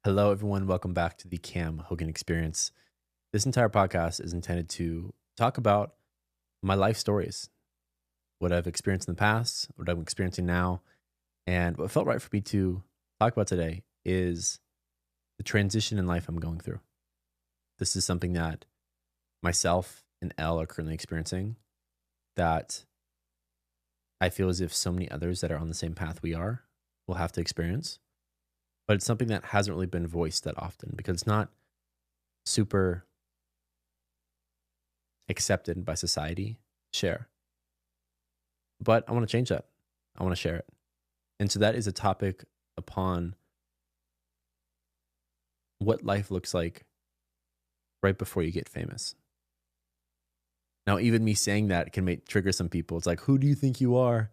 Hello, everyone. Welcome back to the Cam Hogan Experience. This entire podcast is intended to talk about my life stories, what I've experienced in the past, what I'm experiencing now, and what felt right for me to talk about today is the transition in life I'm going through. This is something that myself and Elle are currently experiencing that I feel as if so many others that are on the same path we are will have to experience. But it's something that hasn't really been voiced that often because it's not super accepted by society to share. But I want to change that. I want to share it. And so that is a topic upon what life looks like right before you get famous. Now, even me saying that can trigger some people. It's like, who do you think you are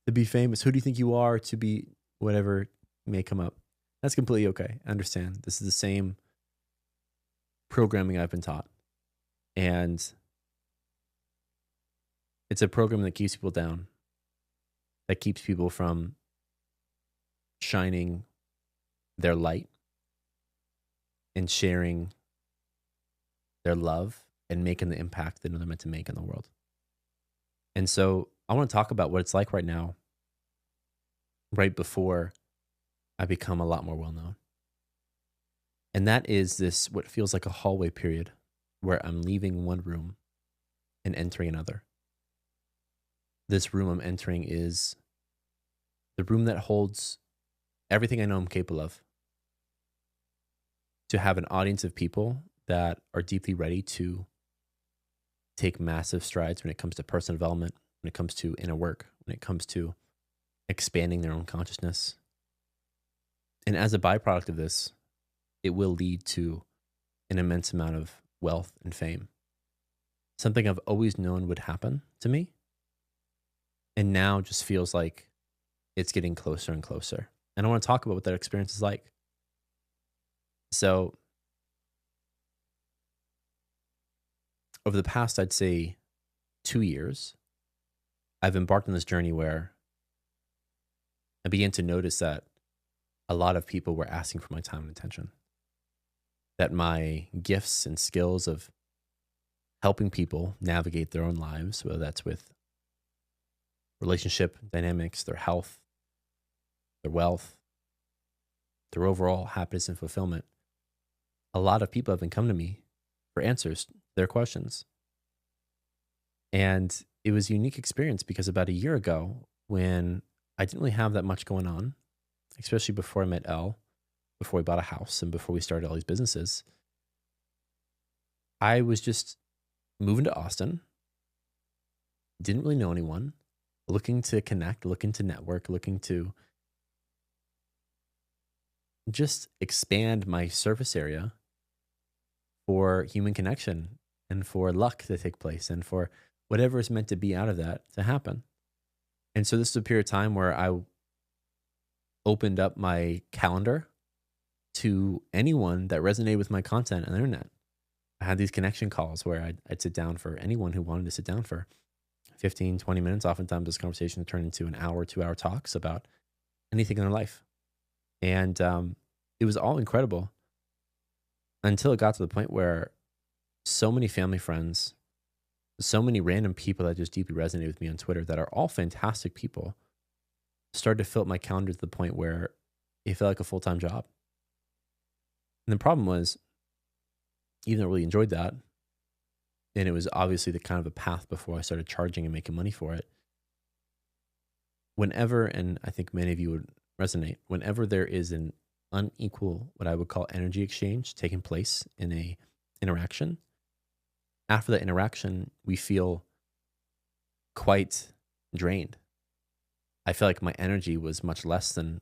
to be famous? Who do you think you are to be whatever may come up? That's completely okay. I understand. This is the same programming I've been taught. And it's a program that keeps people down, that keeps people from shining their light and sharing their love and making the impact that they're meant to make in the world. And so I want to talk about what it's like right now, right before I become a lot more well known. And that is this, what feels like a hallway period where I'm leaving one room and entering another. This room I'm entering is the room that holds everything I know I'm capable of. To have an audience of people that are deeply ready to take massive strides when it comes to personal development, when it comes to inner work, when it comes to expanding their own consciousness. And as a byproduct of this, it will lead to an immense amount of wealth and fame. Something I've always known would happen to me. And now just feels like it's getting closer and closer. And I want to talk about what that experience is like. So, over the past, I'd say 2 years, I've embarked on this journey where I began to notice that a lot of people were asking for my time and attention. That my gifts and skills of helping people navigate their own lives, whether that's with relationship dynamics, their health, their wealth, their overall happiness and fulfillment, a lot of people have been coming to me for answers to their questions. And it was a unique experience because about a year ago, when I didn't really have that much going on, especially before I met Elle, before we bought a house and before we started all these businesses, I was just moving to Austin, didn't really know anyone, looking to connect, looking to network, looking to just expand my surface area for human connection and for luck to take place and for whatever is meant to be out of that to happen. And so this is a period of time where I opened up my calendar to anyone that resonated with my content on the internet. I had these connection calls where I'd sit down for anyone who wanted to sit down for 15, 20 minutes. Oftentimes this conversation would turn into an hour, 2 hour talks about anything in their life. And it was all incredible until it got to the point where so many family friends, so many random people that just deeply resonated with me on Twitter that are all fantastic people started to fill up my calendar to the point where it felt like a full-time job. And the problem was, even though I really enjoyed that, and it was obviously the kind of a path before I started charging and making money for it, whenever, and I think many of you would resonate, whenever there is an unequal, what I would call energy exchange taking place in a interaction, after that interaction, we feel quite drained. I feel like my energy was much less than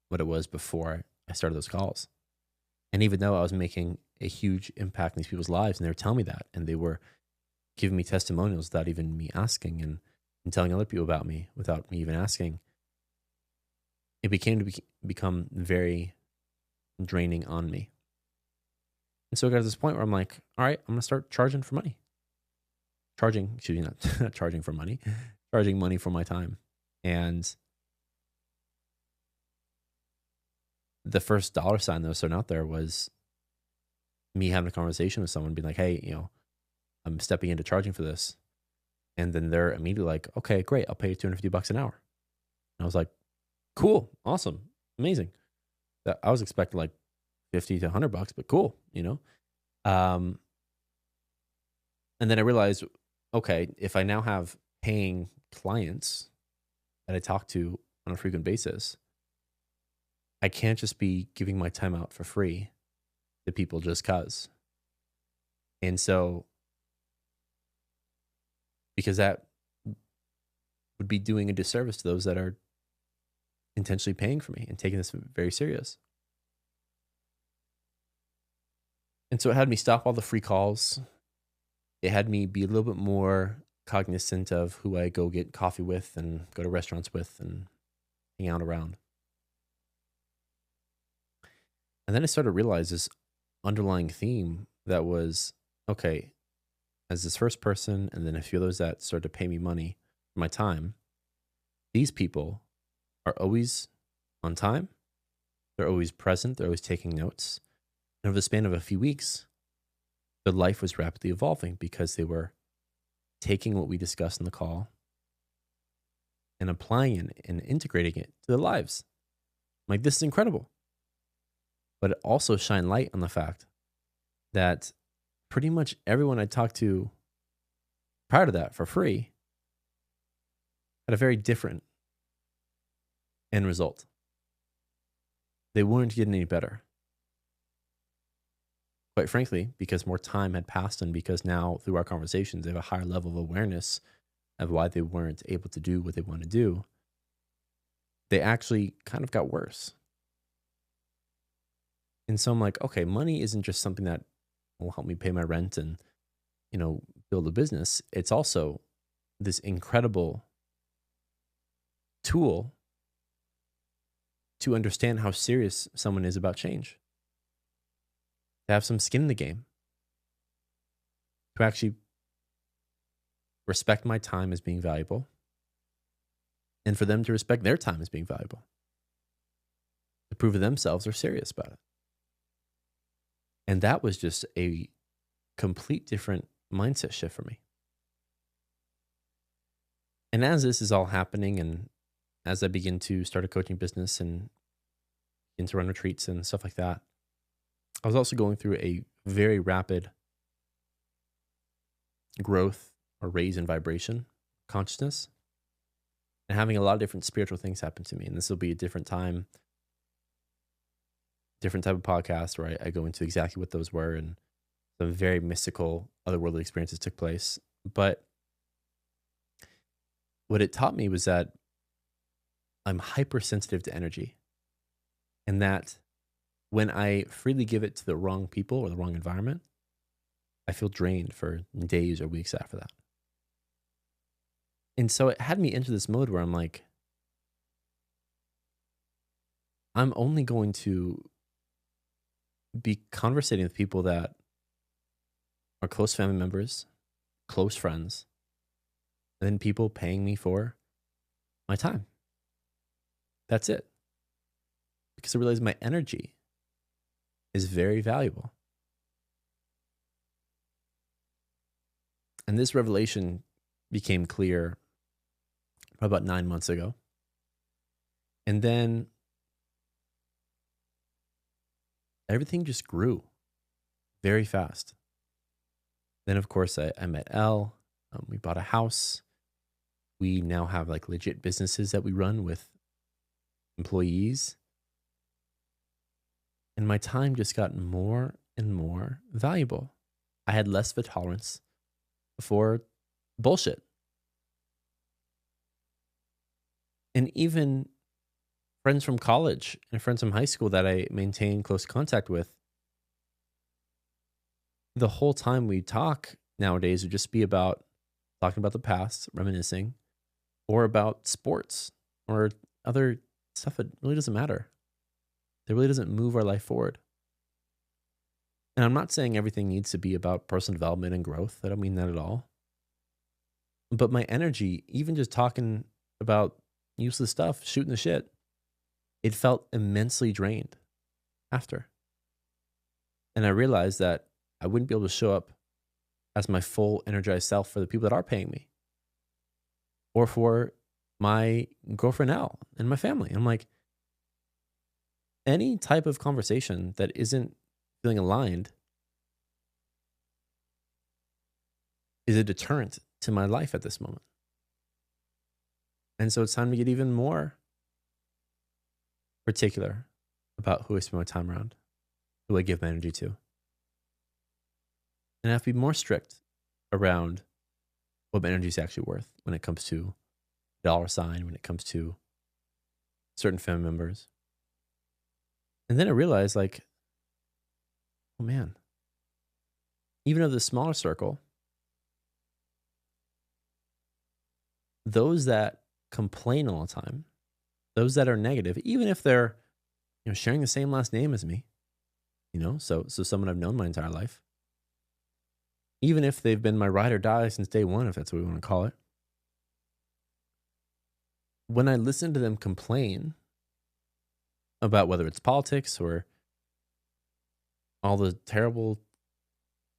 what it was before I started those calls. And even though I was making a huge impact in these people's lives, and they were telling me that, and they were giving me testimonials without even me asking, and telling other people about me without me even asking, it become very draining on me. And so I got to this point where I'm like, all right, I'm going to start charging for money. Not charging for money, charging money for my time. And the first dollar sign that was thrown out there was me having a conversation with someone, being like, "Hey, I'm stepping into charging for this," and then they're immediately like, "Okay, great, I'll pay you $250 an hour." And I was like, "Cool, awesome, amazing." That I was expecting like 50 to $100, but cool. Um, and then I realized, okay, if I now have paying clients that I talk to on a frequent basis, I can't just be giving my time out for free to people just cause. And so, because that would be doing a disservice to those that are intentionally paying for me and taking this very serious. And so it had me stop all the free calls. It had me be a little bit more cognizant of who I go get coffee with and go to restaurants with and hang out around. And then I started to realize this underlying theme that was, okay, as this first person, and then a few others that started to pay me money for my time, these people are always on time. They're always present. They're always taking notes. And over the span of a few weeks, their life was rapidly evolving because they were taking what we discussed in the call and applying it and integrating it to their lives. I'm like, this is incredible. But it also shined light on the fact that pretty much everyone I talked to prior to that for free had a very different end result. They weren't getting any better. Quite frankly, because more time had passed and because now through our conversations, they have a higher level of awareness of why they weren't able to do what they want to do, they actually kind of got worse. And so I'm like, okay, money isn't just something that will help me pay my rent and, build a business. It's also this incredible tool to understand how serious someone is about change, to have some skin in the game, to actually respect my time as being valuable, and for them to respect their time as being valuable, to prove to themselves they're serious about it. And that was just a complete different mindset shift for me. And as this is all happening, and as I begin to start a coaching business and begin to run retreats and stuff like that, I was also going through a very rapid growth or raise in vibration consciousness and having a lot of different spiritual things happen to me. And this will be a different time, different type of podcast where I go into exactly what those were, and some very mystical otherworldly experiences took place. But what it taught me was that I'm hypersensitive to energy, and that when I freely give it to the wrong people or the wrong environment, I feel drained for days or weeks after that. And so it had me into this mode where I'm like, I'm only going to be conversating with people that are close family members, close friends, and then people paying me for my time. That's it. Because I realize my energy is very valuable. And this revelation became clear about 9 months ago. And then everything just grew very fast. Then, of course, I met Elle. We bought a house. We now have like legit businesses that we run with employees. And my time just got more and more valuable. I had less of a tolerance for bullshit. And even friends from college and friends from high school that I maintain close contact with, the whole time we talk nowadays would just be about talking about the past, reminiscing, or about sports or other stuff that really doesn't matter. That really doesn't move our life forward. And I'm not saying everything needs to be about personal development and growth. I don't mean that at all. But my energy, even just talking about useless stuff, shooting the shit, it felt immensely drained. after. And I realized that I wouldn't be able to show up as my full energized self for the people that are paying me or for my girlfriend Al and my family. I'm like, any type of conversation that isn't feeling aligned is a deterrent to my life at this moment. And so it's time to get even more particular about who I spend my time around, who I give my energy to. And I have to be more strict around what my energy is actually worth when it comes to dollar sign, when it comes to certain family members. And then I realized, like, oh man, even of the smaller circle, those that complain all the time, those that are negative, even if they're, sharing the same last name as me, so someone I've known my entire life, even if they've been my ride or die since day one, if that's what we want to call it. When I listen to them complain about whether it's politics or all the terrible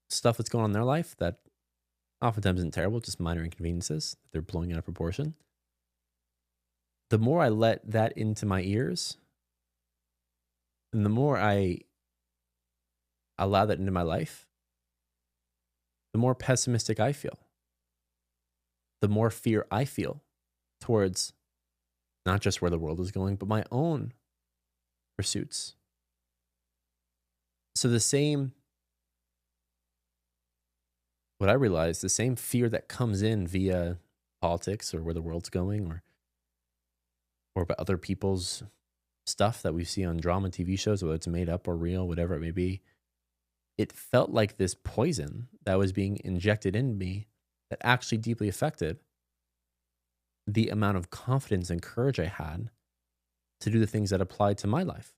stuff that's going on in their life that oftentimes isn't terrible, just minor inconveniences that they're blowing out of proportion, the more I let that into my ears and the more I allow that into my life, the more pessimistic I feel, the more fear I feel towards not just where the world is going, but my own pursuits. So what I realized, the same fear that comes in via politics or where the world's going or about other people's stuff that we see on drama TV shows, whether it's made up or real, whatever it may be, it felt like this poison that was being injected in me that actually deeply affected the amount of confidence and courage I had to do the things that applied to my life.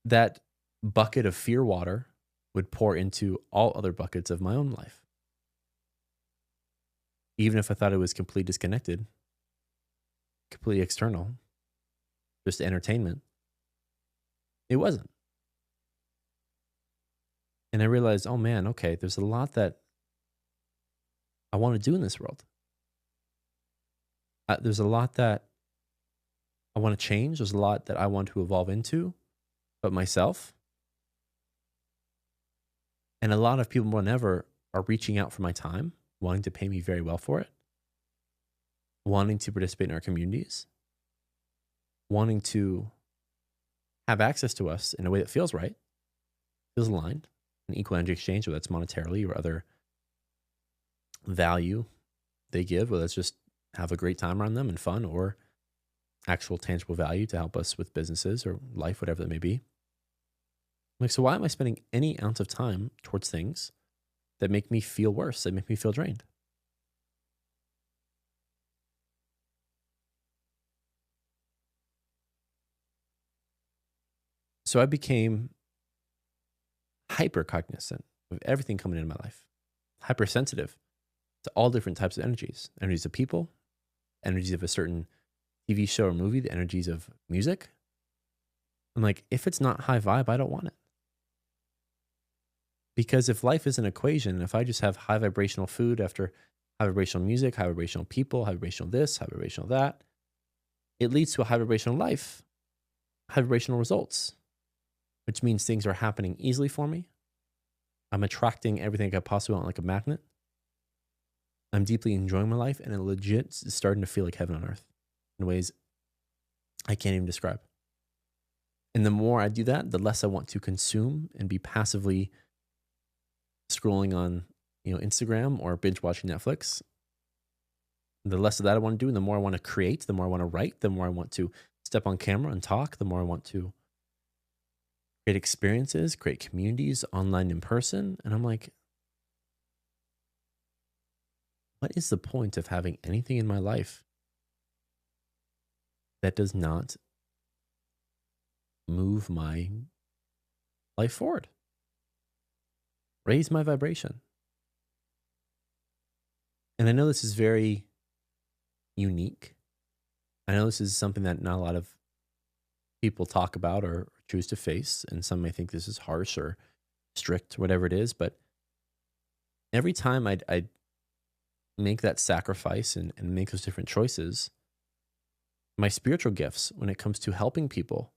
That bucket of fear water would pour into all other buckets of my own life. Even if I thought it was completely disconnected, completely external, just entertainment, it wasn't. And I realized, oh man, okay, there's a lot that I want to do in this world. There's a lot that I want to change. There's a lot that I want to evolve into, but myself. And a lot of people more than ever are reaching out for my time, wanting to pay me very well for it, wanting to participate in our communities, wanting to have access to us in a way that feels right, feels aligned, an equal energy exchange, whether that's monetarily or other value they give, whether it's just have a great time around them and fun or actual tangible value to help us with businesses or life, whatever that may be. Like, so why am I spending any ounce of time towards things that make me feel worse, that make me feel drained? So I became hyper cognizant of everything coming into my life, hypersensitive to all different types of energies of people, energies of a certain TV show or movie, the energies of music. I'm like, if it's not high vibe, I don't want it. Because if life is an equation, if I just have high vibrational food after high vibrational music, high vibrational people, high vibrational this, high vibrational that, it leads to a high vibrational life, high vibrational results, which means things are happening easily for me. I'm attracting everything I could possibly want like a magnet. I'm deeply enjoying my life, and it legit is starting to feel like heaven on earth in ways I can't even describe. And the more I do that, the less I want to consume and be passively scrolling on, Instagram or binge watching Netflix. The less of that I want to do, and the more I want to create, the more I want to write, the more I want to step on camera and talk, the more I want to create experiences, create communities online, in person. And I'm like, what is the point of having anything in my life that does not move my life forward, raise my vibration? And I know this is very unique. I know this is something that not a lot of people talk about or choose to face. And some may think this is harsh or strict, whatever it is. But every time I'd make that sacrifice and make those different choices, my spiritual gifts, when it comes to helping people,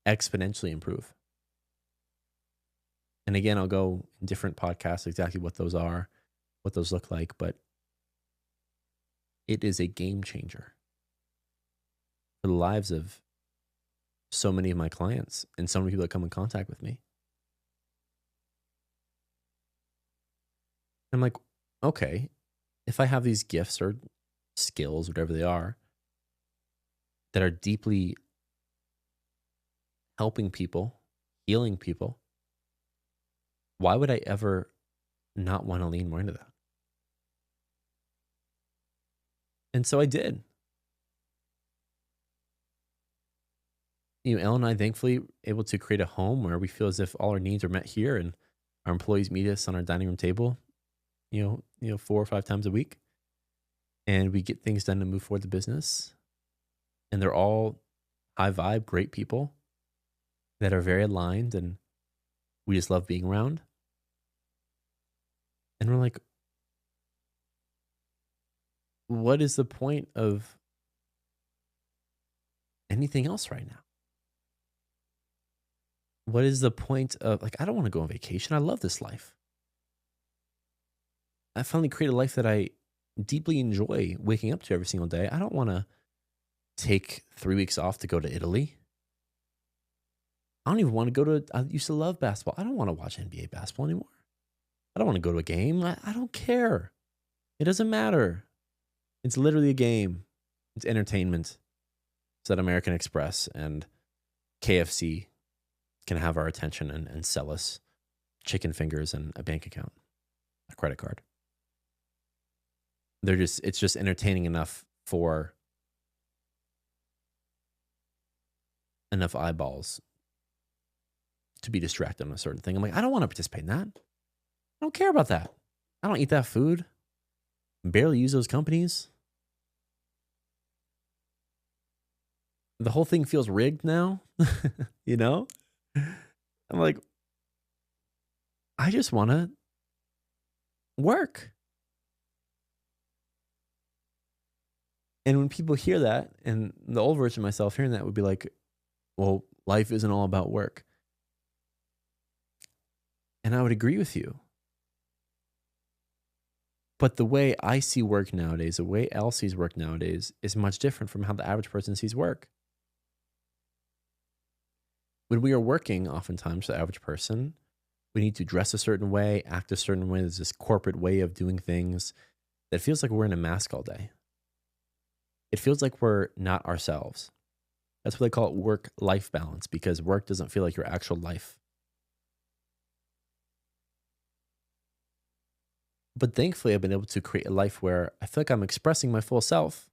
exponentially improve. And again, I'll go in different podcasts exactly what those are, what those look like, but it is a game changer for the lives of so many of my clients and so many people that come in contact with me. I'm like, okay, if I have these gifts or skills, whatever they are, that are deeply helping people, healing people, why would I ever not want to lean more into that? And so I did. Elle and I, thankfully, able to create a home where we feel as if all our needs are met here, and our employees meet us on our dining room table, 4 or 5 times a week, and we get things done to move forward the business. And they're all high vibe, great people that are very aligned, and we just love being around. And we're like, what is the point of anything else right now? What is the point of, like, I don't want to go on vacation. I love this life. I finally created a life that I deeply enjoy waking up to every single day. I don't want to take 3 weeks off to go to Italy. I don't even want to go to, I used to love basketball. I don't want to watch NBA basketball anymore. I don't want to go to a game. I don't care. It doesn't matter. It's literally a game. It's entertainment. So that American Express and KFC can have our attention and sell us chicken fingers and a bank account, a credit card. It's just entertaining enough for enough eyeballs to be distracted on a certain thing. I'm like, I don't want to participate in that. I don't care about that. I don't eat that food. Barely use those companies. The whole thing feels rigged now. I'm like, I just want to work. And when people hear that, and the old version of myself hearing that would be like, well, life isn't all about work. And I would agree with you. But the way I see work nowadays, the way Elle sees work nowadays, is much different from how the average person sees work. When we are working, oftentimes, the average person, we need to dress a certain way, act a certain way. There's this corporate way of doing things that feels like we're in a mask all day. It feels like we're not ourselves. That's what they call it, work-life balance, because work doesn't feel like your actual life. But thankfully, I've been able to create a life where I feel like I'm expressing my full self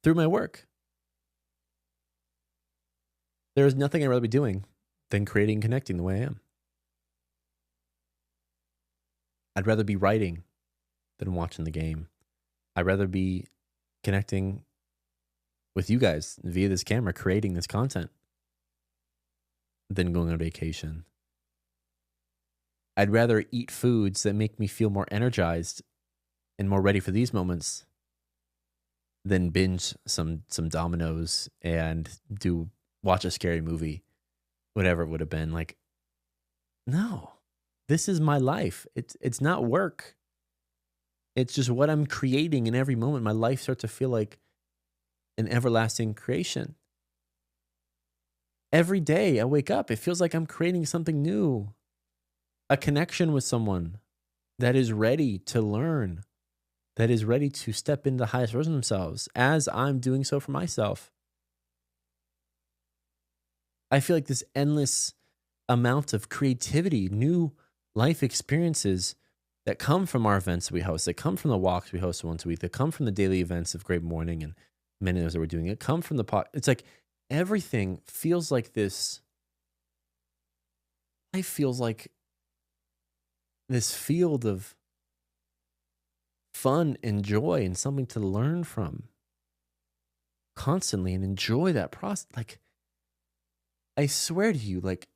through my work. There is nothing I'd rather be doing than creating and connecting the way I am. I'd rather be writing than watching the game. I'd rather be connecting with you guys via this camera, creating this content, than going on vacation. I'd rather eat foods that make me feel more energized and more ready for these moments than binge some Dominoes and watch a scary movie, whatever it would have been. Like, no, this is my life. It's not work. It's just what I'm creating in every moment. My life starts to feel like an everlasting creation. Every day I wake up, it feels like I'm creating something new. A connection with someone that is ready to learn, that is ready to step into the highest version of themselves as I'm doing so for myself. I feel like this endless amount of creativity, new life experiences that come from our events we host, that come from the walks we host once a week, that come from the daily events of Great Morning and many of those that we're doing, it come from the pot. It's like everything feels like this. Life feels like this field of fun and joy and something to learn from. constantly and enjoy that process. Like, I swear to you, like,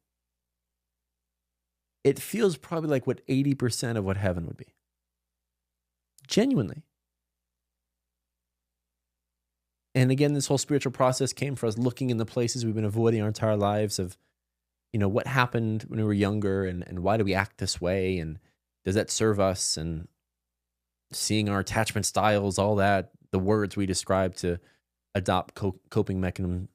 it feels probably like what 80% of what heaven would be. Genuinely. And again, this whole spiritual process came for us looking in the places we've been avoiding our entire lives of, what happened when we were younger, and why do we act this way? And does that serve us? And seeing our attachment styles, all that, the words we describe to adopt coping mechanism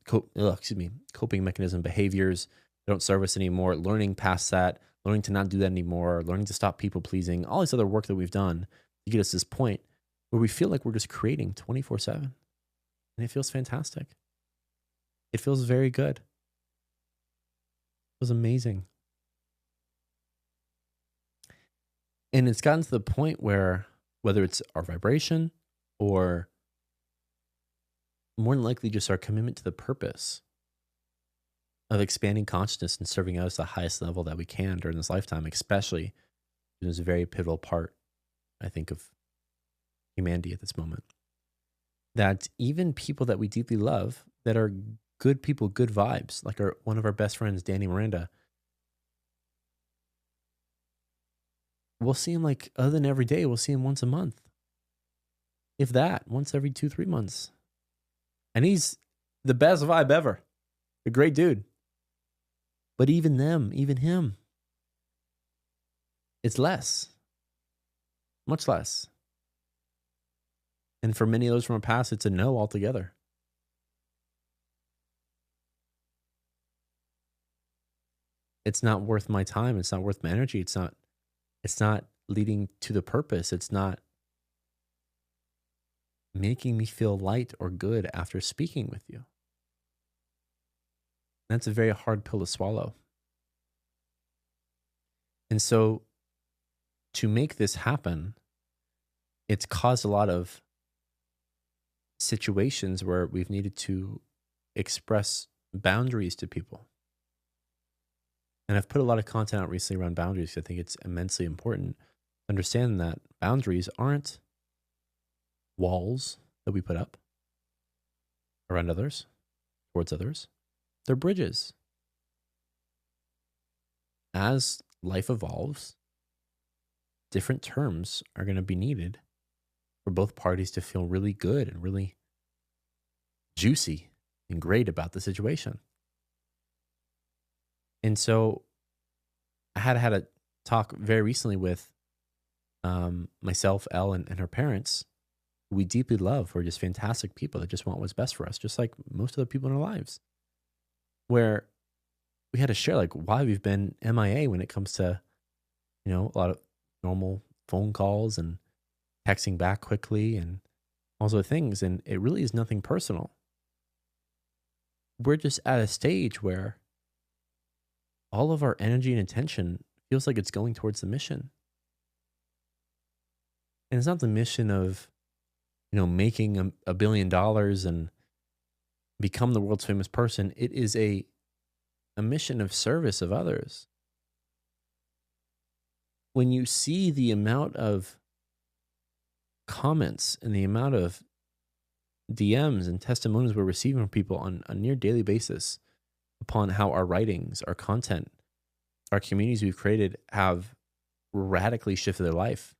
behaviors that don't serve us anymore, learning past that, learning to not do that anymore, learning to stop people pleasing, all this other work that we've done to get us to this point where we feel like we're just creating 24/7. And it feels fantastic. It feels very good. It was amazing. And it's gotten to the point where, whether it's our vibration or more than likely just our commitment to the purpose of expanding consciousness and serving us the highest level that we can during this lifetime, especially in this very pivotal part, I think, of humanity at this moment. That even people that we deeply love, that are good people, good vibes, like one of our best friends, Danny Miranda, we'll see him, like, other than every day, we'll see him once a month. If that, once every 2-3 months. And he's the best vibe ever. A great dude. But even him, it's less. Much less. And for many of those from our past, it's a no altogether. It's not worth my time. It's not worth my energy. It's not leading to the purpose. It's not making me feel light or good after speaking with you. That's a very hard pill to swallow. And so to make this happen, it's caused a lot of situations where we've needed to express boundaries to people. And I've put a lot of content out recently around boundaries because I think it's immensely important to understand that boundaries aren't walls that we put up around others, towards others. They're bridges. As life evolves, different terms are going to be needed for both parties to feel really good and really juicy and great about the situation. And so I had a talk very recently with myself, Elle, and her parents, who we deeply love, who are just fantastic people that just want what's best for us, just like most of the people in our lives, where we had to share, like, why we've been MIA when it comes to, a lot of normal phone calls and texting back quickly and all those things. And it really is nothing personal. We're just at a stage where all of our energy and attention feels like it's going towards the mission. And it's not the mission of, making $1 billion and become the world's famous person. It is a mission of service of others. When you see the amount of comments and the amount of DMs and testimonies we're receiving from people on a near daily basis upon how our writings, our content, our communities we've created have radically shifted their life,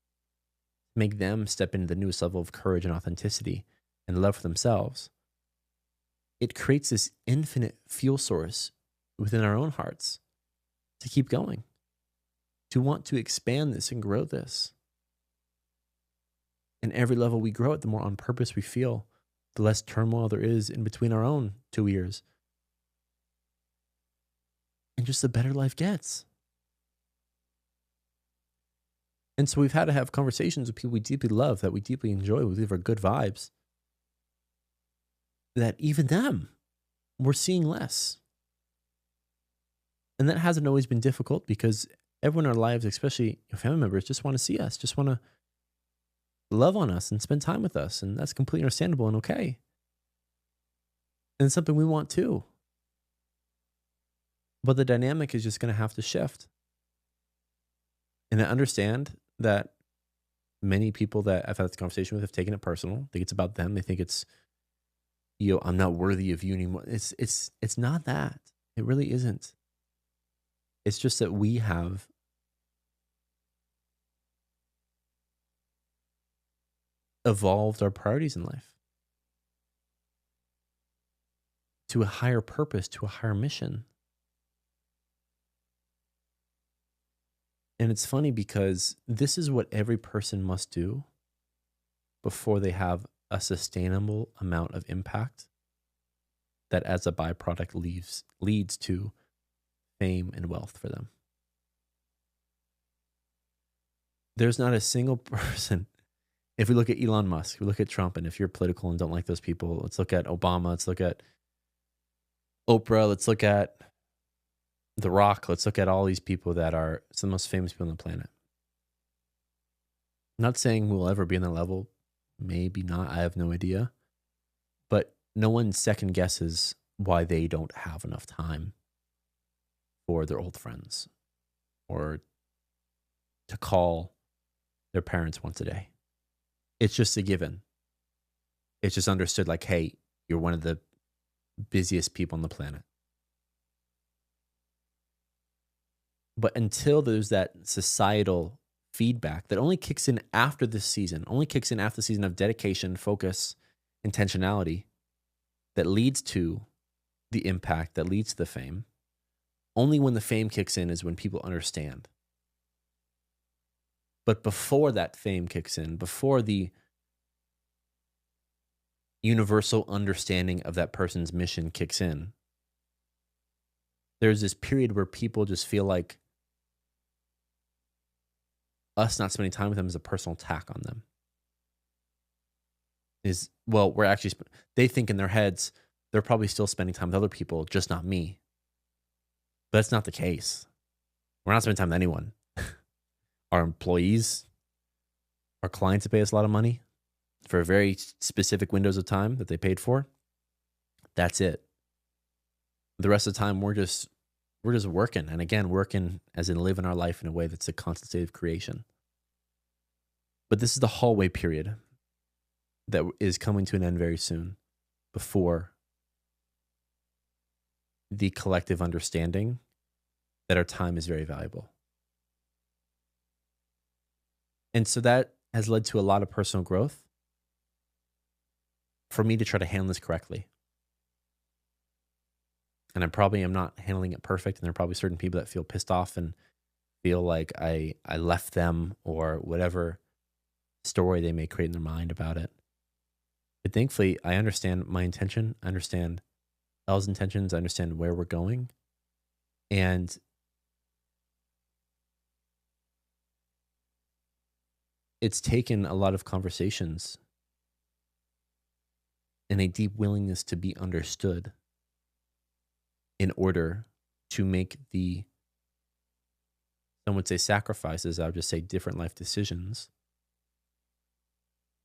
make them step into the newest level of courage and authenticity and love for themselves, it creates this infinite fuel source within our own hearts to keep going, to want to expand this and grow this. And every level we grow it, the more on purpose we feel, the less turmoil there is in between our own 2 ears. And just the better life gets. And so we've had to have conversations with people we deeply love, that we deeply enjoy, we believe are good vibes, that even them, we're seeing less. And that hasn't always been difficult because everyone in our lives, especially family members, just want to see us, just want to love on us and spend time with us. And that's completely understandable and okay. And it's something we want too. But the dynamic is just going to have to shift. And I understand that many people that I've had this conversation with have taken it personal. They think it's about them. They think it's I'm not worthy of you anymore. It's not that. It really isn't. It's just that we have evolved our priorities in life to a higher purpose, to a higher mission. And it's funny because this is what every person must do before they have a sustainable amount of impact that as a byproduct leads to fame and wealth for them. There's not a single person. If we look at Elon Musk, we look at Trump, and if you're political and don't like those people, let's look at Obama, let's look at Oprah, let's look at The Rock, let's look at all these people that are some of the most famous people on the planet. I'm not saying we'll ever be on that level. Maybe not. I have no idea. But no one second guesses why they don't have enough time for their old friends or to call their parents once a day. It's just a given. It's just understood like, hey, you're one of the busiest people on the planet. But until there's that societal feedback that only kicks in after this season, only kicks in after the season of dedication, focus, intentionality that leads to the impact, that leads to the fame, only when the fame kicks in is when people understand. But before that fame kicks in, before the universal understanding of that person's mission kicks in, there's this period where people just feel like us not spending time with them is a personal attack on them. We're actually, they think in their heads, they're probably still spending time with other people, just not me. But that's not the case. We're not spending time with anyone. Our employees, our clients that pay us a lot of money for very specific windows of time that they paid for. That's it. The rest of the time, we're just working. And again, working as in living our life in a way that's a constant state of creation. But this is the hallway period that is coming to an end very soon before the collective understanding that our time is very valuable. And so that has led to a lot of personal growth for me to try to handle this correctly. And I probably am not handling it perfect. And there are probably certain people that feel pissed off and feel like I left them or whatever story they may create in their mind about it. But thankfully, I understand my intention. I understand Elle's intentions. I understand where we're going. And it's taken a lot of conversations and a deep willingness to be understood in order to make some would say sacrifices, I would just say different life decisions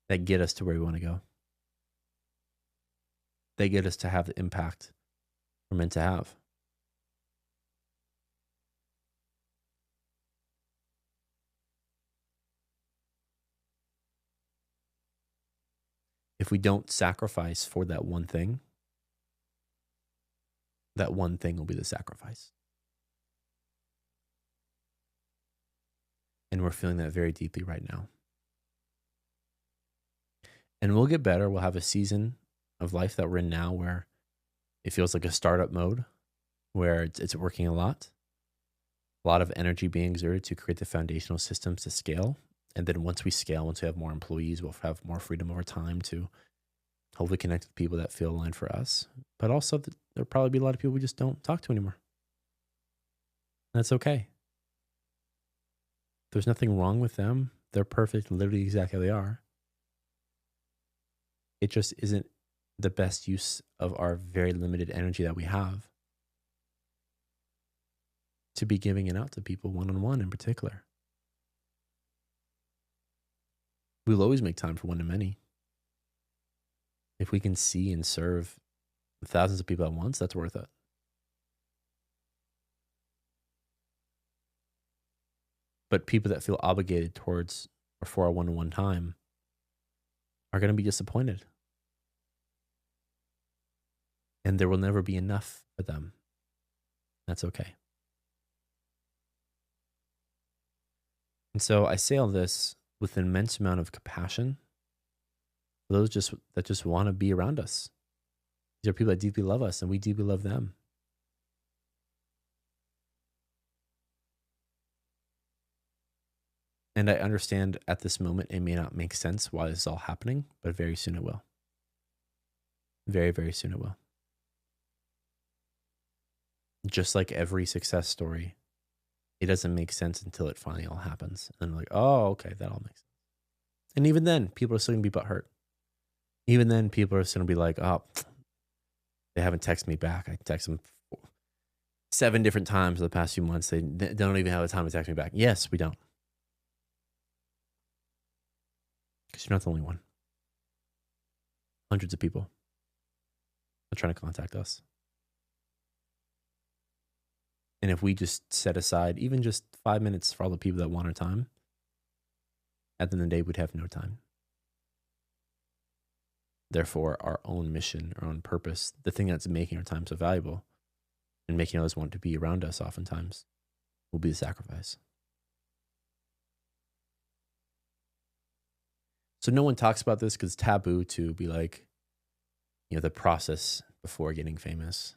that get us to where we want to go. They get us to have the impact we're meant to have. If we don't sacrifice for that one thing will be the sacrifice. And we're feeling that very deeply right now. And we'll get better. We'll have a season of life that we're in now where it feels like a startup mode, where it's working a lot of energy being exerted to create the foundational systems to scale. And then once we scale, once we have more employees, we'll have more freedom over time to hopefully connect with people that feel aligned for us. But also there'll probably be a lot of people we just don't talk to anymore. That's okay. There's nothing wrong with them. They're perfect, literally exactly how they are. It just isn't the best use of our very limited energy that we have to be giving it out to people one-on-one in particular. We'll always make time for one-to-many. If we can see and serve thousands of people at once, that's worth it. But people that feel obligated towards or for our one-on-one time are going to be disappointed. And there will never be enough for them. That's okay. And so I say all this with an immense amount of compassion for those that just want to be around us. These are people that deeply love us, and we deeply love them. And I understand at this moment it may not make sense why this is all happening, but very soon it will. Very, very soon it will. Just like every success story, it doesn't make sense until it finally all happens. And I'm like, oh, okay, that all makes sense. And even then, people are still going to be butthurt. Even then, people are still going to be like, oh, they haven't texted me back. I text them 7 different times in the past few months. They don't even have the time to text me back. Yes, we don't. Because you're not the only one. Hundreds of people are trying to contact us. And if we just set aside even just 5 minutes for all the people that want our time, at the end of the day, we'd have no time. Therefore, our own mission, our own purpose, the thing that's making our time so valuable and making others want to be around us oftentimes will be the sacrifice. So no one talks about this because it's taboo to be like, the process before getting famous,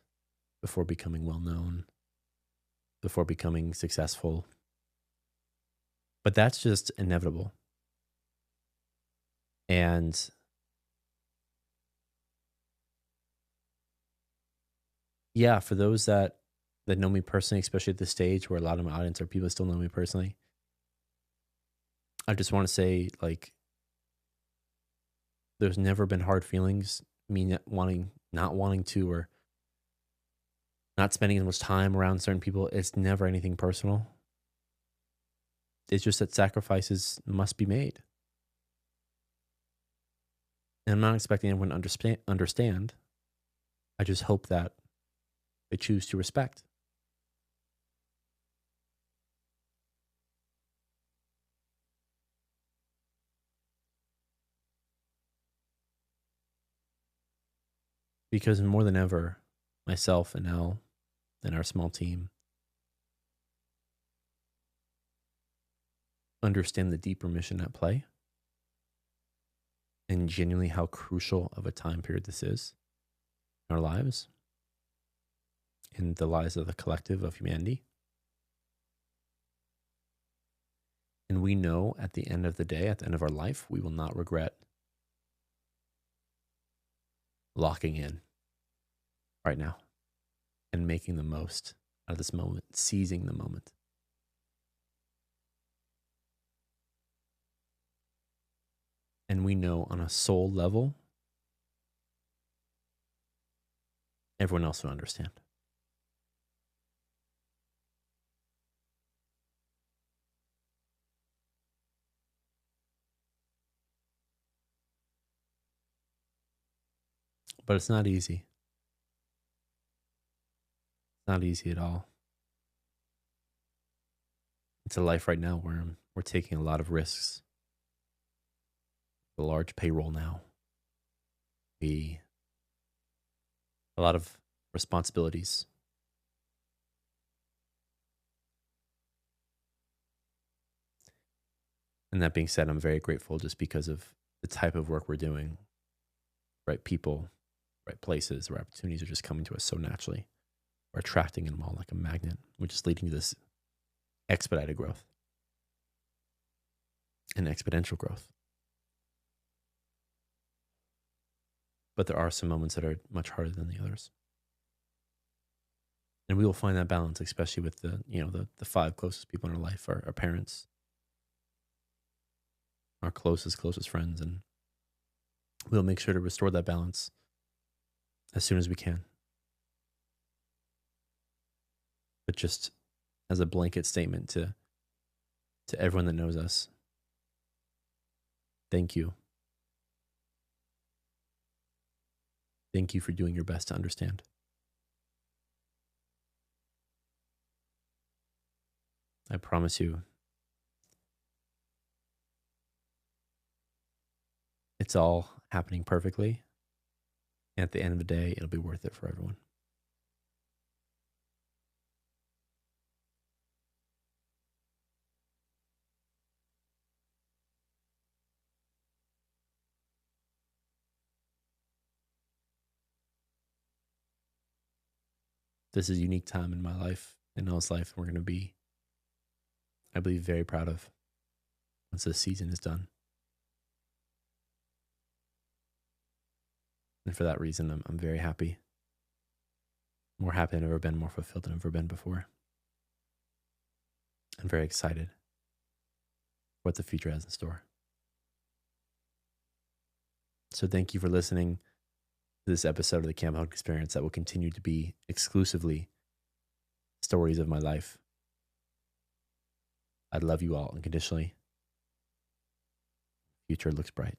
before becoming well-known, before becoming successful. But that's just inevitable. And yeah, for those that know me personally, especially at this stage where a lot of my audience are people that still know me personally, I just want to say, like, there's never been hard feelings, me not wanting to, or not spending as much time around certain people. It's never anything personal. It's just that sacrifices must be made. And I'm not expecting everyone to understand. I just hope that they choose to respect. Because more than ever, myself and Elle and our small team understand the deeper mission at play and genuinely how crucial of a time period this is in our lives, in the lives of the collective of humanity. And we know at the end of the day, at the end of our life, we will not regret locking in right now and making the most out of this moment, seizing the moment. And we know on a soul level, everyone else will understand. But it's not easy. It's not easy at all. It's a life right now where we're taking a lot of risks. A large payroll now. A lot of responsibilities. And that being said, I'm very grateful just because of the type of work we're doing. Right people, right places, where opportunities are just coming to us so naturally. We're attracting them all like a magnet, which is leading to this expedited growth and exponential growth. But there are some moments that are much harder than the others. And we will find that balance, especially with the 5 closest people in our life, our parents, our closest friends, and we'll make sure to restore that balance as soon as we can. But just as a blanket statement to everyone that knows us, thank you. Thank you for doing your best to understand. I promise you, it's all happening perfectly And at the end of the day, it'll be worth it for everyone. This is a unique time in my life, in Noah's life, we're going to be, I believe, very proud of once this season is done. And for that reason, I'm very happy. More happy than I've ever been, more fulfilled than I've ever been before. I'm very excited for what the future has in store. So thank you for listening to this episode of the Cam Hogan Experience that will continue to be exclusively stories of my life. I love you all unconditionally. Future looks bright.